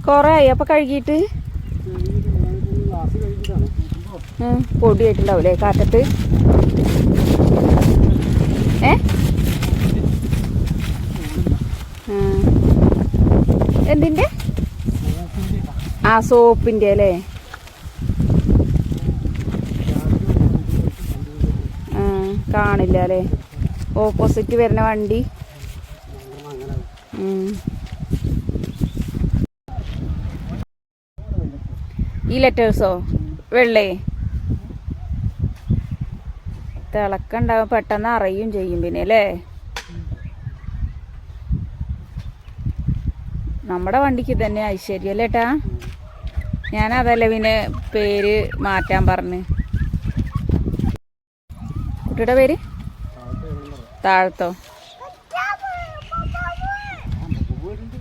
കൊറേ ആയി അപ്പൊ കഴുകിയിട്ട് പൊടിയായിട്ടുണ്ടാവൂലേ കാറ്റത്ത്? എന്തിന്റെ? ആ സോപ്പിന്റെ അല്ലേ? കാണില്ല അല്ലേ? ഓപ്പോസിറ്റ് വരുന്ന വണ്ടി. ഈ ലെറ്റേഴ്സോ വെള്ളേ തിളക്കുണ്ടാവും, പെട്ടെന്ന് അറിയും ചെയ്യും പിന്നെ അല്ലേ? നമ്മുടെ വണ്ടിക്ക് തന്നെ ഐശ്വര്യം അല്ലേ ഏട്ടാ? ഞാനതല്ലേ പിന്നെ പേര് മാറ്റാൻ പറഞ്ഞ്. കുട്ടിയുടെ പേര് താഴത്തോ?